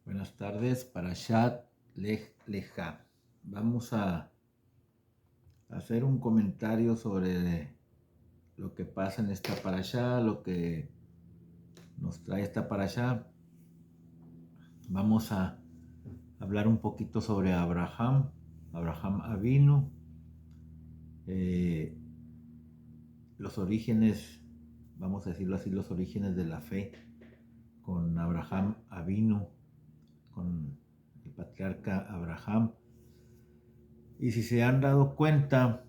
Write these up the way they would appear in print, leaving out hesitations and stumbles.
Buenas tardes, Parashat Lech Lecha. Vamos a hacer un comentario sobre lo que pasa en esta parashá, lo que nos trae esta parashá. Vamos a hablar un poquito sobre Abraham Avinu, eh, los orígenes, vamos a decirlo así, los orígenes de la fe con Abraham Avinu, con el patriarca Abraham. Y si se han dado cuenta,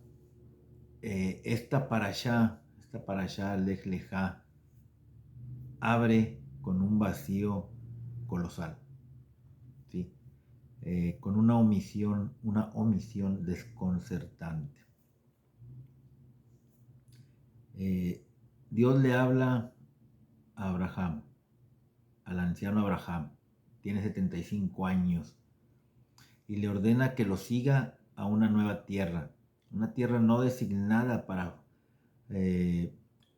esta parashá Lech Lechá, abre con un vacío colosal, ¿sí? Con una omisión desconcertante. Dios le habla a Abraham, al anciano Abraham, tiene 75 años, y le ordena que lo siga a una tierra no designada para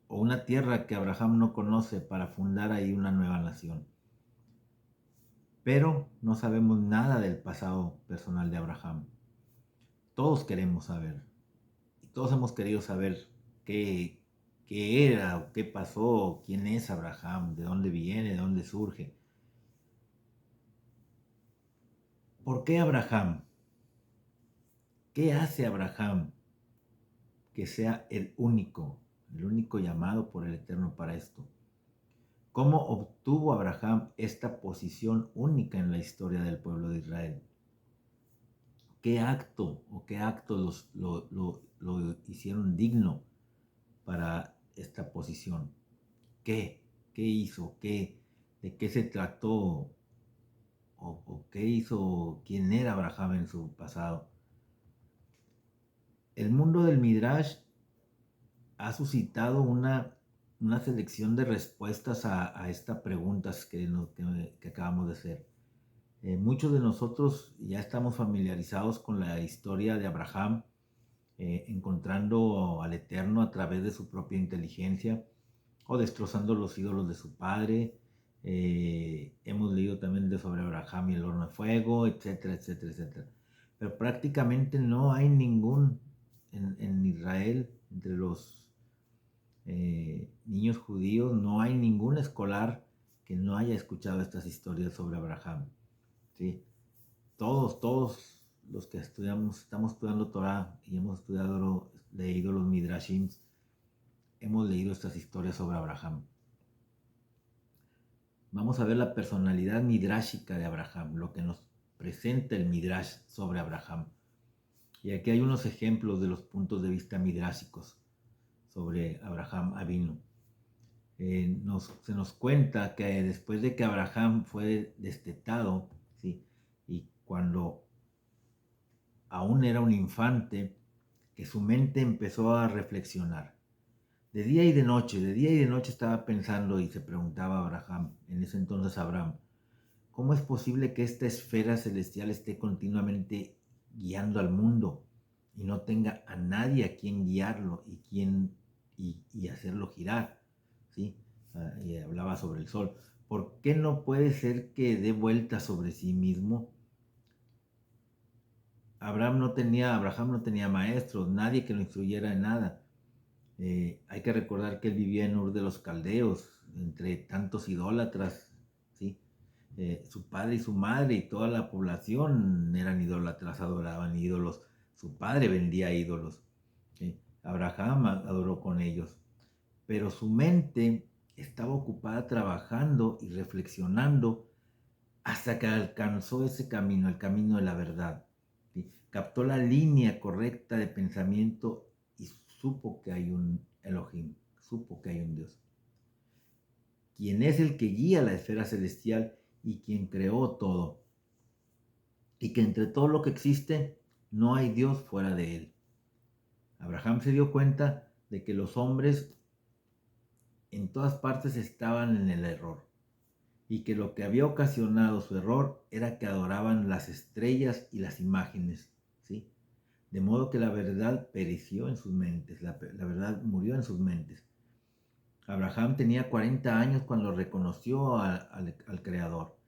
o una tierra que Abraham no conoce para fundar ahí una nueva nación. Pero no sabemos nada del pasado personal de Abraham. Todos queremos saber. Y todos hemos querido saber qué era, qué pasó, quién es Abraham, de dónde viene, de dónde surge. ¿Por qué Abraham? ¿Qué hace Abraham que sea el único llamado por el Eterno para esto? ¿Cómo obtuvo Abraham esta posición única en la historia del pueblo de Israel? ¿Qué acto o qué actos lo hicieron digno para esta posición? ¿Qué hizo? ¿De qué se trató? ¿O qué hizo? ¿Quién era Abraham en su pasado? El mundo del Midrash ha suscitado una selección de respuestas a estas preguntas que acabamos de hacer. Muchos de nosotros ya estamos familiarizados con la historia de Abraham, encontrando al Eterno a través de su propia inteligencia o destrozando los ídolos de su padre. Hemos leído también sobre Abraham y el horno de fuego, etcétera, etcétera, etcétera. Pero prácticamente no hay ningún en Israel, entre los niños judíos, no hay ningún escolar que no haya escuchado estas historias sobre Abraham. ¿Sí? Todos los que estamos estudiando Torah y hemos leído los Midrashim, hemos leído estas historias sobre Abraham. Vamos a ver la personalidad midrashica de Abraham, lo que nos presenta el Midrash sobre Abraham. Y aquí hay unos ejemplos de los puntos de vista midráshicos sobre Abraham Avinu. Se nos cuenta que después de que Abraham fue destetado, ¿sí? Y cuando aún era un infante, que su mente empezó a reflexionar. De día y de noche estaba pensando y se preguntaba Abraham, en ese entonces Abraham, ¿cómo es posible que esta esfera celestial esté continuamente guiando al mundo y no tenga a nadie a quien guiarlo y hacerlo girar? ¿Sí? Y hablaba sobre el sol. ¿Por qué no puede ser que dé vuelta sobre sí mismo? Abraham no tenía maestros, nadie que lo instruyera en nada. Hay que recordar que él vivía en Ur de los Caldeos, entre tantos idólatras, ¿sí? Su padre y su madre y toda la población eran idólatras, adoraban ídolos. Su padre vendía ídolos, ¿sí? Abraham adoró con ellos. Pero su mente estaba ocupada trabajando y reflexionando hasta que alcanzó ese camino, el camino de la verdad. ¿Sí? Captó la línea correcta de pensamiento y supo que hay un Elohim, supo que hay un Dios, quien es el que guía la esfera celestial y quien creó todo, y que entre todo lo que existe no hay Dios fuera de él. Abraham se dio cuenta de que los hombres en todas partes estaban en el error, y que lo que había ocasionado su error era que adoraban las estrellas y las imágenes, ¿sí? De modo que la verdad pereció en sus mentes, la verdad murió en sus mentes. Abraham tenía 40 años cuando reconoció al Creador,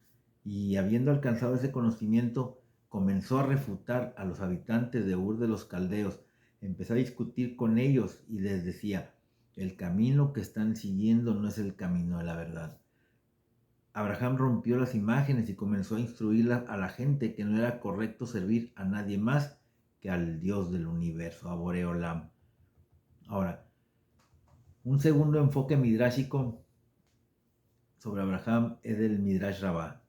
Y habiendo alcanzado ese conocimiento, comenzó a refutar a los habitantes de Ur de los Caldeos. Empezó a discutir con ellos y les decía, el camino que están siguiendo no es el camino de la verdad. Abraham rompió las imágenes y comenzó a instruir a la gente que no era correcto servir a nadie más que al Dios del universo, a Boreolam. Ahora, un segundo enfoque midrashico sobre Abraham es del Midrash Rabbah.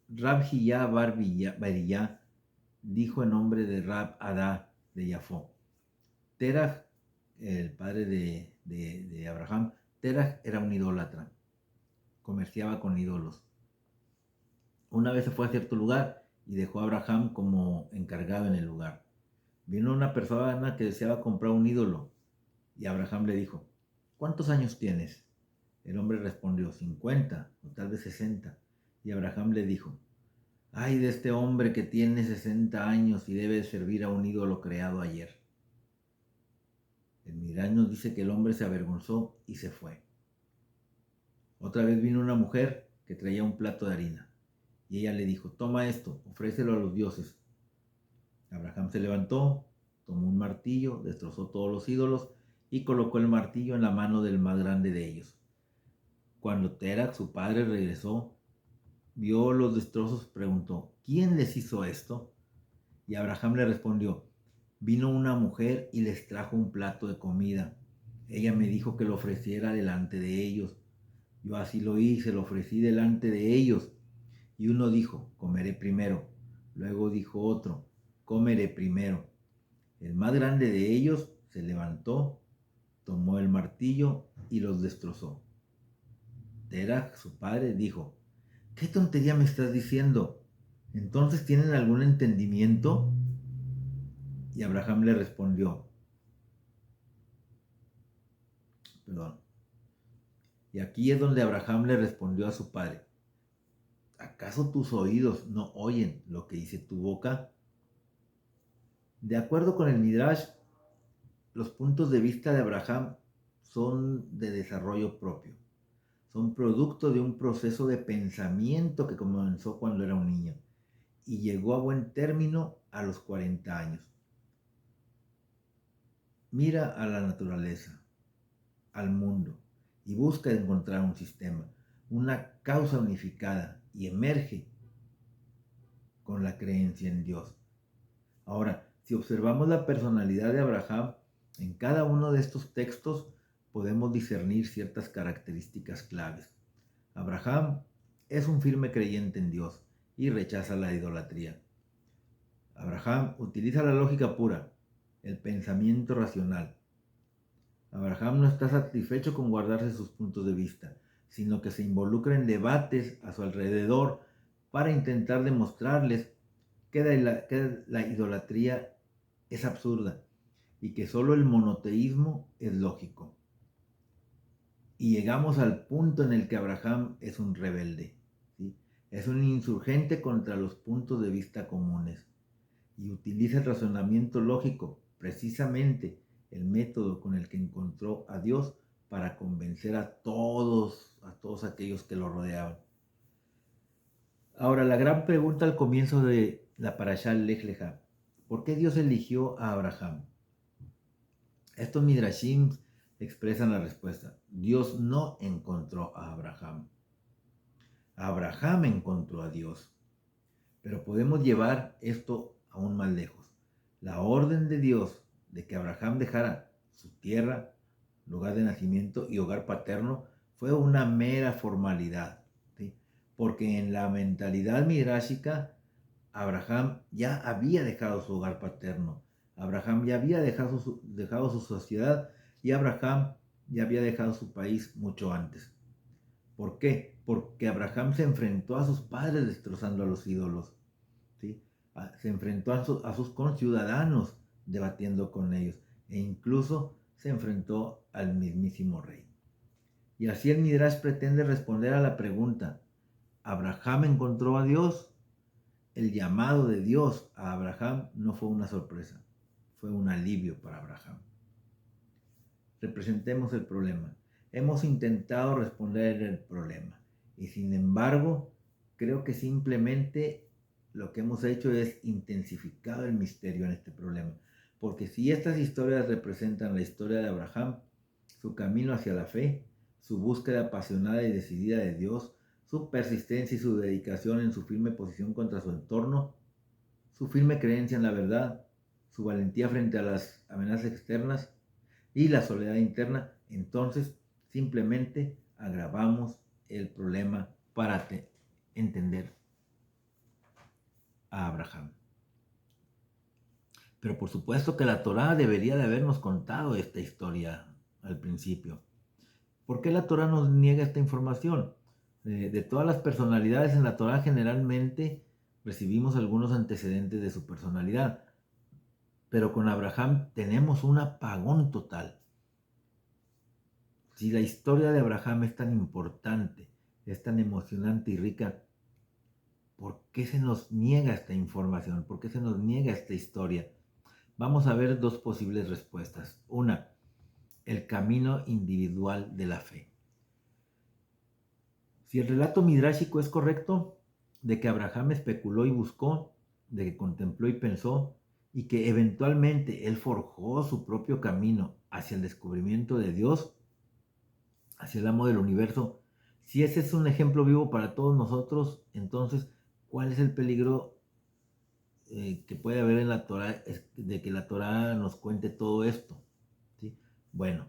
Rab Hiyá bar Barillá dijo en nombre de Rab Adá de Yafó. Terach, el padre de Abraham, Terach era un idólatra, comerciaba con ídolos. Una vez se fue a cierto lugar y dejó a Abraham como encargado en el lugar. Vino una persona que deseaba comprar un ídolo y Abraham le dijo, ¿cuántos años tienes? El hombre respondió, 50 o tal vez 60. Y Abraham le dijo, ay de este hombre que tiene 60 años y debe servir a un ídolo creado ayer. El Midrash nos dice que el hombre se avergonzó y se fue. Otra vez vino una mujer que traía un plato de harina y ella le dijo, toma esto, ofrécelo a los dioses. Abraham se levantó, tomó un martillo, destrozó todos los ídolos y colocó el martillo en la mano del más grande de ellos. Cuando Terach, su padre, regresó, vio los destrozos, preguntó, ¿quién les hizo esto? Y Abraham le respondió, vino una mujer y les trajo un plato de comida. Ella me dijo que lo ofreciera delante de ellos. Yo así lo hice, lo ofrecí delante de ellos. Y uno dijo, comeré primero. Luego dijo otro, comeré primero. El más grande de ellos se levantó, tomó el martillo y los destrozó. Terach, su padre, dijo, ¿qué tontería me estás diciendo? ¿Entonces tienen algún entendimiento? Y Abraham le respondió, perdón. Y aquí es donde Abraham le respondió a su padre, ¿acaso tus oídos no oyen lo que dice tu boca? De acuerdo con el Midrash, los puntos de vista de Abraham son de desarrollo propio. Son producto de un proceso de pensamiento que comenzó cuando era un niño y llegó a buen término a los 40 años. Mira a la naturaleza, al mundo, y busca encontrar un sistema, una causa unificada, y emerge con la creencia en Dios. Ahora, si observamos la personalidad de Abraham, en cada uno de estos textos podemos discernir ciertas características claves. Abraham es un firme creyente en Dios y rechaza la idolatría. Abraham utiliza la lógica pura, el pensamiento racional. Abraham no está satisfecho con guardarse sus puntos de vista, sino que se involucra en debates a su alrededor para intentar demostrarles que la idolatría es absurda y que solo el monoteísmo es lógico. Y llegamos al punto en el que Abraham es un rebelde, ¿sí? Es un insurgente contra los puntos de vista comunes y utiliza el razonamiento lógico, precisamente el método con el que encontró a Dios para convencer a todos aquellos que lo rodeaban. Ahora, la gran pregunta al comienzo de la Parashá Lej Lejá, ¿por qué Dios eligió a Abraham? Estos midrashim expresan la respuesta. Dios no encontró a Abraham. Abraham encontró a Dios. Pero podemos llevar esto aún más lejos. La orden de Dios de que Abraham dejara su tierra, lugar de nacimiento y hogar paterno fue una mera formalidad, ¿sí? Porque en la mentalidad midrashica, Abraham ya había dejado su hogar paterno, Abraham ya había dejado su sociedad y Abraham ya había dejado su país mucho antes. ¿Por qué? Porque Abraham se enfrentó a sus padres destrozando a los ídolos, ¿sí? Se enfrentó a sus conciudadanos debatiendo con ellos e incluso se enfrentó al mismísimo rey. Y así el Midrash pretende responder a la pregunta, ¿Abraham encontró a Dios? El llamado de Dios a Abraham no fue una sorpresa, fue un alivio para Abraham. Representemos el problema. Hemos intentado responder el problema Y sin embargo, creo que simplemente lo que hemos hecho es intensificado el misterio en este problema. Porque si estas historias representan la historia de Abraham, su camino hacia la fe, su búsqueda apasionada y decidida de Dios, su persistencia y su dedicación en su firme posición contra su entorno, su firme creencia en la verdad, su valentía frente a las amenazas externas y la soledad interna, entonces simplemente agravamos el problema para entender a Abraham. Pero por supuesto que la Torá debería de habernos contado esta historia al principio. ¿Por qué la Torá nos niega esta información? De todas las personalidades en la Torá generalmente recibimos algunos antecedentes de su personalidad, pero con Abraham tenemos un apagón total. Si la historia de Abraham es tan importante, es tan emocionante y rica, ¿por qué se nos niega esta información? ¿Por qué se nos niega esta historia? Vamos a ver dos posibles respuestas. Una, el camino individual de la fe. Si el relato midrashico es correcto, de que Abraham especuló y buscó, de que contempló y pensó, y que eventualmente él forjó su propio camino hacia el descubrimiento de Dios, hacia el amo del universo, si ese es un ejemplo vivo para todos nosotros, entonces, ¿cuál es el peligro que puede haber en la Torah de que la Torah nos cuente todo esto? ¿Sí? Bueno,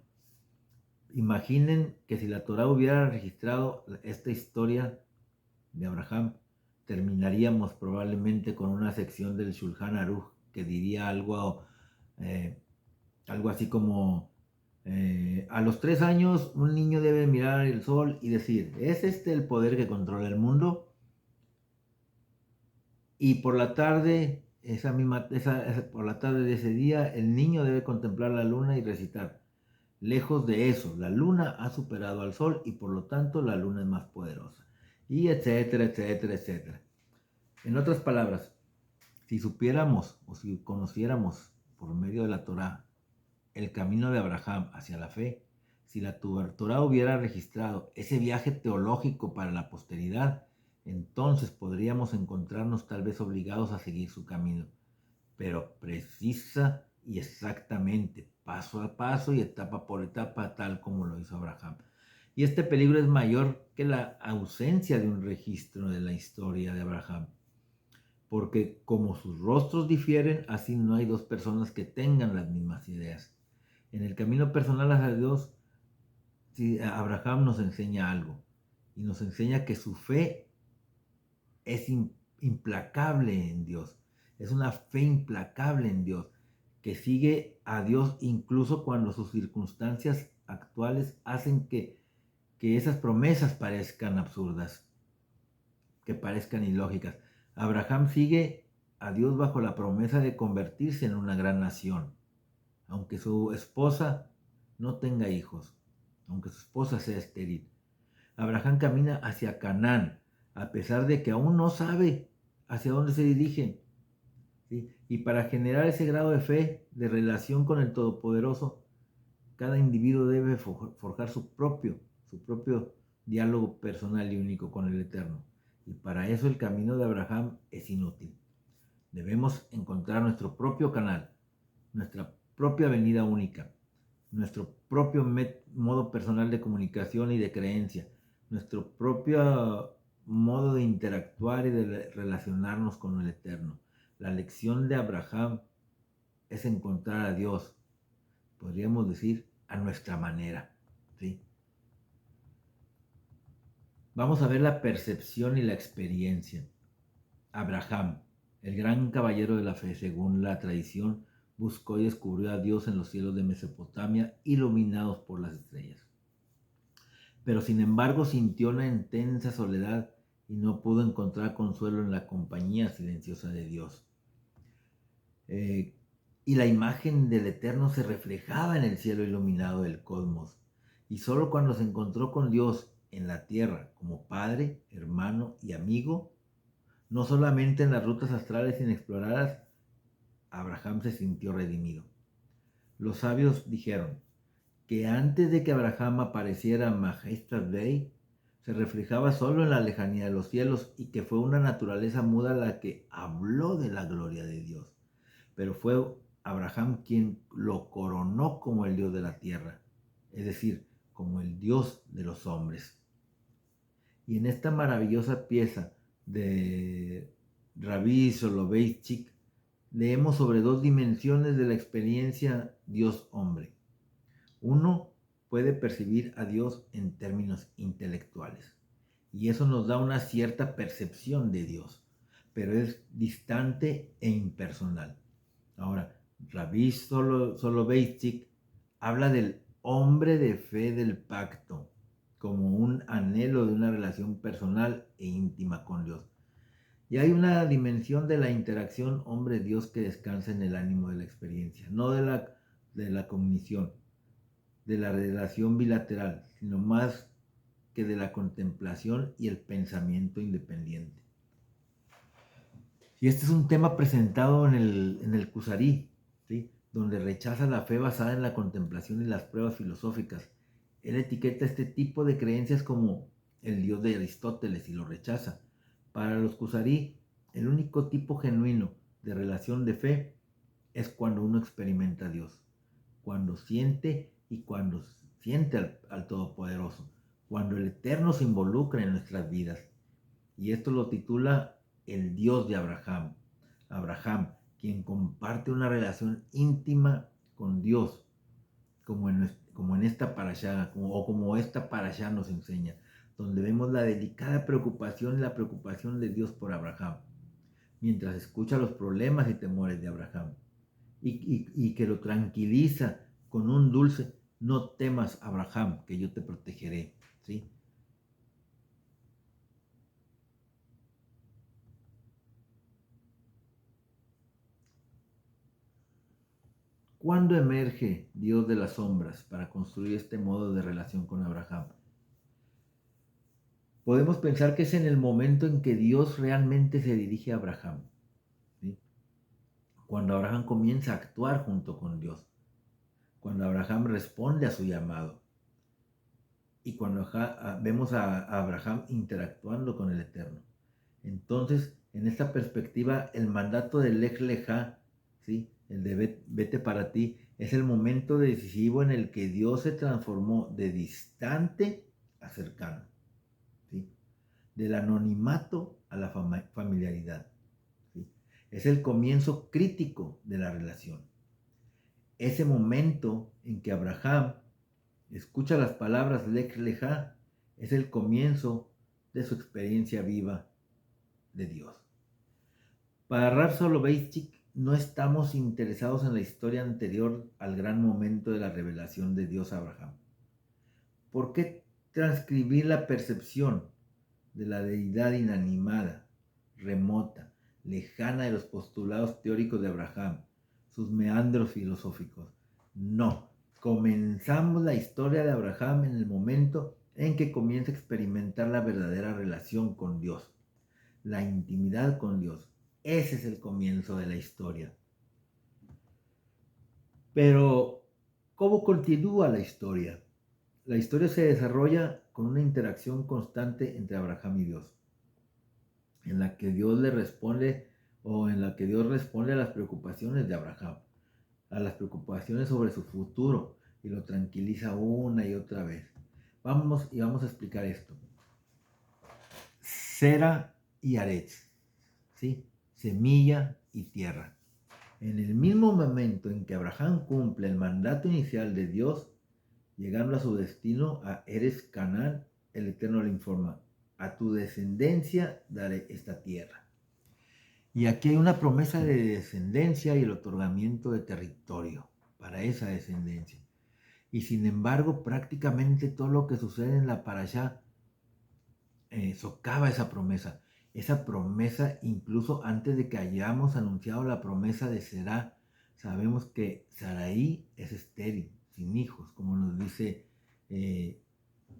imaginen que si la Torah hubiera registrado esta historia de Abraham, terminaríamos probablemente con una sección del Shulchan Aruch que diría algo así como a los 3 años un niño debe mirar el sol y decir, ¿es este el poder que controla el mundo? Y por la tarde, por la tarde de ese día, el niño debe contemplar la luna y recitar, lejos de eso, la luna ha superado al sol y por lo tanto la luna es más poderosa. Y etcétera, etcétera, etcétera. En otras palabras, si supiéramos o si conociéramos por medio de la Torá el camino de Abraham hacia la fe, si la Torá hubiera registrado ese viaje teológico para la posteridad, entonces podríamos encontrarnos tal vez obligados a seguir su camino, pero precisa y exactamente, paso a paso y etapa por etapa, tal como lo hizo Abraham. Y este peligro es mayor que la ausencia de un registro de la historia de Abraham, porque como sus rostros difieren, así no hay dos personas que tengan las mismas ideas. En el camino personal hacia Dios, sí, Abraham nos enseña algo, y nos enseña que su fe es implacable en Dios, es una fe implacable en Dios, que sigue a Dios incluso cuando sus circunstancias actuales hacen que esas promesas parezcan absurdas, que parezcan ilógicas. Abraham sigue a Dios bajo la promesa de convertirse en una gran nación, aunque su esposa no tenga hijos, aunque su esposa sea estéril. Abraham camina hacia Canaán, a pesar de que aún no sabe hacia dónde se dirige. ¿Sí? Y para generar ese grado de fe, de relación con el Todopoderoso, cada individuo debe forjar su propio diálogo personal y único con el Eterno. Y para eso el camino de Abraham es inútil. Debemos encontrar nuestro propio canal, nuestra propia avenida única, nuestro propio modo personal de comunicación y de creencia, nuestro propio modo de interactuar y de relacionarnos con el Eterno. La lección de Abraham es encontrar a Dios, podríamos decir, a nuestra manera. ¿Sí? Vamos a ver la percepción y la experiencia. Abraham, el gran caballero de la fe, según la tradición, buscó y descubrió a Dios en los cielos de Mesopotamia, iluminados por las estrellas. Pero sin embargo sintió una intensa soledad y no pudo encontrar consuelo en la compañía silenciosa de Dios. Y la imagen del Eterno se reflejaba en el cielo iluminado del cosmos. Y solo cuando se encontró con Dios en la tierra como padre, hermano y amigo, no solamente en las rutas astrales inexploradas, Abraham se sintió redimido. Los sabios dijeron que antes de que Abraham apareciera Majestas Dei, o se reflejaba solo en la lejanía de los cielos y que fue una naturaleza muda la que habló de la gloria de Dios. Pero fue Abraham quien lo coronó como el Dios de la tierra, es decir, como el Dios de los hombres. Y en esta maravillosa pieza de Rabbi Soloveitchik leemos sobre dos dimensiones de la experiencia Dios-hombre. Uno puede percibir a Dios en términos intelectuales y eso nos da una cierta percepción de Dios, pero es distante e impersonal. Ahora, Rabbi Soloveitchik habla del hombre de fe del pacto como un anhelo de una relación personal e íntima con Dios. Y hay una dimensión de la interacción hombre-Dios que descansa en el ánimo de la experiencia, no de la cognición, de la relación bilateral, sino más que de la contemplación y el pensamiento independiente. Y este es un tema presentado en el Kusari, ¿sí? Donde rechaza la fe basada en la contemplación y las pruebas filosóficas. Él etiqueta este tipo de creencias como el Dios de Aristóteles y lo rechaza. Para los Kusari, el único tipo genuino de relación de fe es cuando uno experimenta a Dios, cuando siente y cuando siente al Todopoderoso, cuando el Eterno se involucra en nuestras vidas. Y esto lo titula el Dios de Abraham. Abraham, quien comparte una relación íntima con Dios, como en esta parashá, como esta parashá nos enseña, donde vemos la delicada preocupación y la preocupación de Dios por Abraham, mientras escucha los problemas y temores de Abraham, y que lo tranquiliza con un dulce, no temas, Abraham, que yo te protegeré, ¿sí? ¿Cuándo emerge Dios de las sombras para construir este modo de relación con Abraham? Podemos pensar que es en el momento en que Dios realmente se dirige a Abraham, ¿sí? Cuando Abraham comienza a actuar junto con Dios, cuando Abraham responde a su llamado y cuando vemos a Abraham interactuando con el Eterno. Entonces, en esta perspectiva, el mandato del Lech Lejá, ¿sí? El de vete para ti, es el momento decisivo en el que Dios se transformó de distante a cercano, ¿sí? Del anonimato a la familiaridad, ¿sí? Es el comienzo crítico de la relación. Ese momento en que Abraham escucha las palabras Lech Lejá es el comienzo de su experiencia viva de Dios. Para Rav Soloveitchik, no estamos interesados en la historia anterior al gran momento de la revelación de Dios a Abraham. ¿Por qué transcribir la percepción de la deidad inanimada, remota, lejana de los postulados teóricos de Abraham, sus meandros filosóficos? No, comenzamos la historia de Abraham en el momento en que comienza a experimentar la verdadera relación con Dios, la intimidad con Dios. Ese es el comienzo de la historia. Pero, ¿cómo continúa la historia? La historia se desarrolla con una interacción constante entre Abraham y Dios, en la que Dios le responde en la que Dios responde a las preocupaciones de Abraham, a las preocupaciones sobre su futuro y lo tranquiliza una y otra vez. Vamos a explicar esto. Sera y Aretz, ¿sí? Semilla y tierra. En el mismo momento en que Abraham cumple el mandato inicial de Dios, llegando a su destino, a Eres Canaán, el Eterno le informa: a tu descendencia daré esta tierra. Y aquí hay una promesa de descendencia y el otorgamiento de territorio para esa descendencia. Y sin embargo, prácticamente todo lo que sucede en la parashá socava esa promesa. Esa promesa, incluso antes de que hayamos anunciado la promesa de Será, sabemos que Saraí es estéril, sin hijos, como nos dice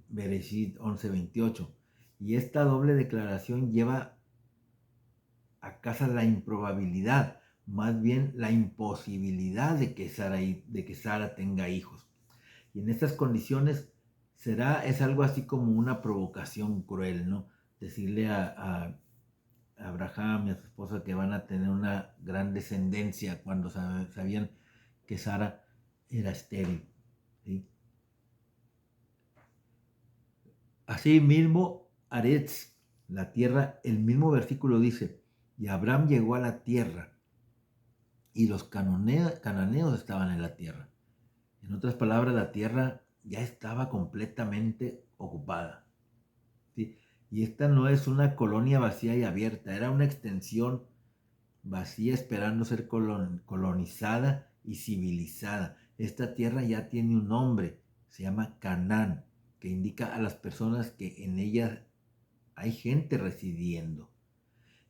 Bereshit 11:28. Y esta doble declaración lleva a casa la improbabilidad, más bien la imposibilidad de que Sara tenga hijos. Y en estas condiciones Es algo así como una provocación cruel, ¿no? Decirle a Abraham y a su esposa que van a tener una gran descendencia cuando sabían que Sara era estéril, ¿sí? Así mismo, Aretz, la tierra, el mismo versículo dice, y Abraham llegó a la tierra y los cananeos estaban en la tierra. En otras palabras, la tierra ya estaba completamente ocupada, ¿sí? Y esta no es una colonia vacía y abierta, era una extensión vacía esperando ser colonizada y civilizada. Esta tierra ya tiene un nombre, se llama Canaán, que indica a las personas que en ella hay gente residiendo.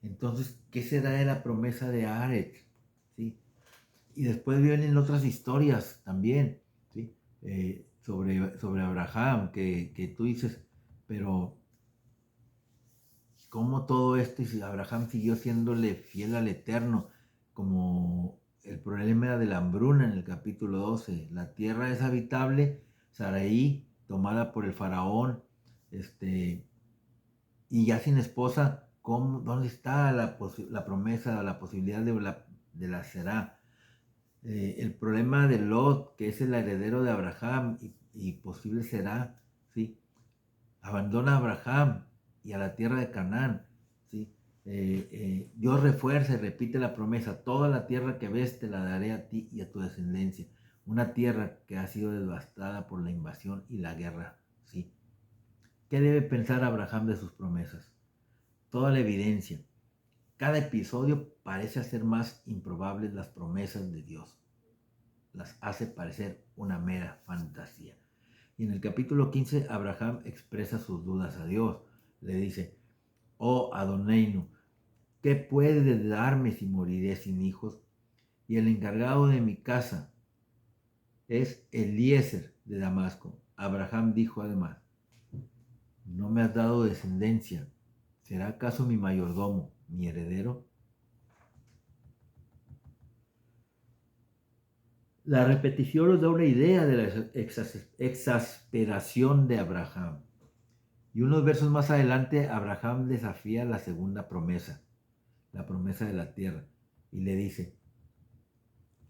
Entonces, ¿qué será de la promesa de Aret? ¿Sí? Y después vienen otras historias también, ¿sí? Sobre Abraham, que tú dices, pero cómo todo esto, y si Abraham siguió siéndole fiel al Eterno, como el problema de la hambruna en el capítulo 12. La tierra es habitable, Saraí, tomada por el faraón, y ya sin esposa, ¿dónde está la promesa, la posibilidad de la será? El problema de Lot, que es el heredero de Abraham y posible será, ¿sí? Abandona a Abraham y a la tierra de Canaán, ¿sí? Dios refuerza y repite la promesa, toda la tierra que ves te la daré a ti y a tu descendencia, una tierra que ha sido devastada por la invasión y la guerra, ¿sí? ¿Qué debe pensar Abraham de sus promesas? Toda la evidencia. Cada episodio parece hacer más improbables las promesas de Dios. Las hace parecer una mera fantasía. Y en el capítulo 15, Abraham expresa sus dudas a Dios. Le dice, oh Adoneinu, ¿qué puedes darme si moriré sin hijos? Y el encargado de mi casa es Eliezer de Damasco. Abraham dijo además, no me has dado descendencia. ¿Será acaso mi mayordomo, mi heredero? La repetición nos da una idea de la exasperación de Abraham. Y unos versos más adelante, Abraham desafía la segunda promesa, la promesa de la tierra, y le dice,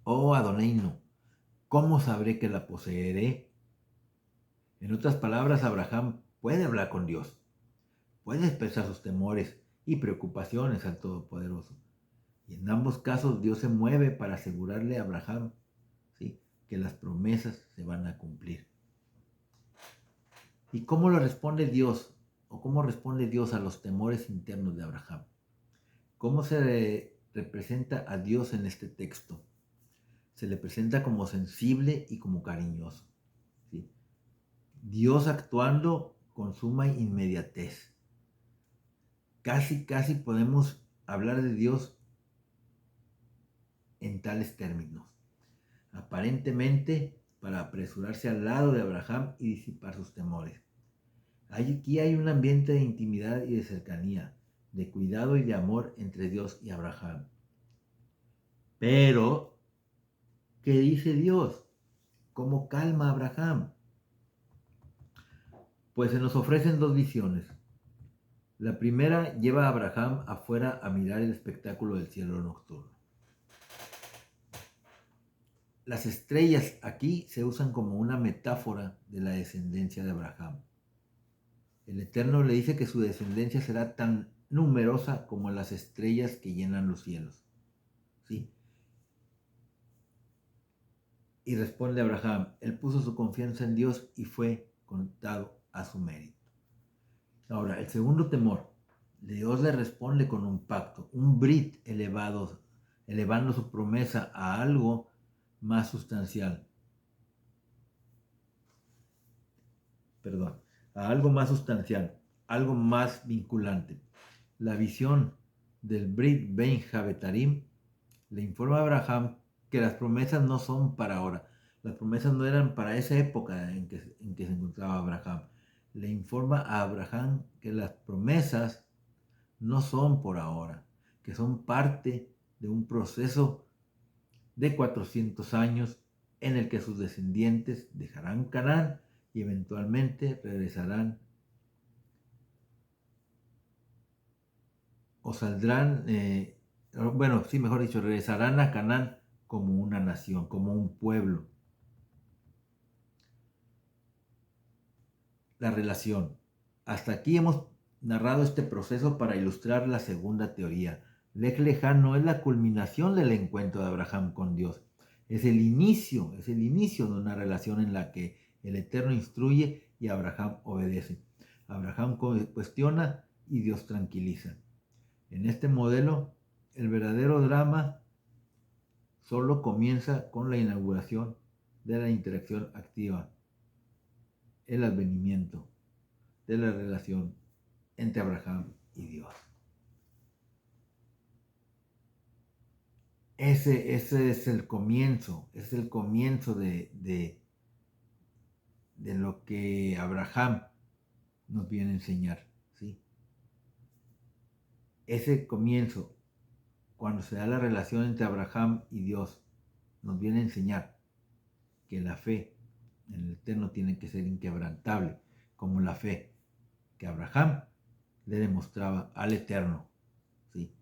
oh Adoneino, ¿cómo sabré que la poseeré? En otras palabras, Abraham puede hablar con Dios, puede expresar sus temores y preocupaciones al Todopoderoso. Y en ambos casos Dios se mueve para asegurarle a Abraham, ¿sí?, que las promesas se van a cumplir. ¿Y cómo lo responde Dios? ¿O cómo responde Dios a los temores internos de Abraham? ¿Cómo se representa a Dios en este texto? Se le presenta como sensible y como cariñoso, ¿sí? Dios actuando con suma inmediatez. Casi podemos hablar de Dios en tales términos. Aparentemente para apresurarse al lado de Abraham y disipar sus temores. Aquí hay un ambiente de intimidad y de cercanía, de cuidado y de amor entre Dios y Abraham. Pero, ¿qué dice Dios? ¿Cómo calma a Abraham? Pues se nos ofrecen dos visiones. La primera lleva a Abraham afuera a mirar el espectáculo del cielo nocturno. Las estrellas aquí se usan como una metáfora de la descendencia de Abraham. El Eterno le dice que su descendencia será tan numerosa como las estrellas que llenan los cielos. ¿Sí? Y responde Abraham, él puso su confianza en Dios y fue contado a su mérito. Ahora, el segundo temor, Dios le responde con un pacto, un brit elevando su promesa a algo más sustancial. Algo más vinculante. La visión del Brit Ben Javetarim le informa a Abraham que las promesas no son para ahora. Las promesas no eran para esa época en que se encontraba Abraham. Le informa a Abraham que las promesas no son por ahora, que son parte de un proceso de 400 años en el que sus descendientes dejarán Canaán y eventualmente regresarán o saldrán, bueno, sí, mejor dicho, regresarán a Canaán como una nación, como un pueblo. La relación. Hasta aquí hemos narrado este proceso para ilustrar la segunda teoría. Lej Lejá no es la culminación del encuentro de Abraham con Dios, es el inicio de una relación en la que el Eterno instruye y Abraham obedece. Abraham cuestiona y Dios tranquiliza. En este modelo, el verdadero drama solo comienza con la inauguración de la interacción activa, el advenimiento de la relación entre Abraham y Dios. Ese es el comienzo de lo que Abraham nos viene a enseñar, ¿sí? Ese comienzo, cuando se da la relación entre Abraham y Dios, nos viene a enseñar que la fe en el Eterno tiene que ser inquebrantable, como la fe que Abraham le demostraba al Eterno, ¿sí?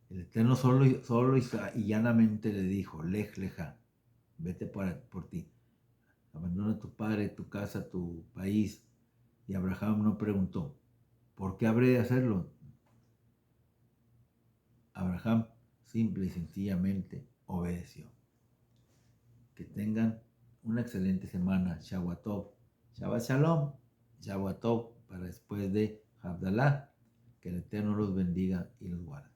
El Eterno solo y llanamente le dijo, Lej Lejá, vete por ti, abandona tu padre, tu casa, tu país. Y Abraham no preguntó, ¿por qué habré de hacerlo? Abraham simple y sencillamente obedeció. Que tengan una excelente semana. Shavuot Shabbat Shalom. Shavuot para después de Havdalah. Que el Eterno los bendiga y los guarde.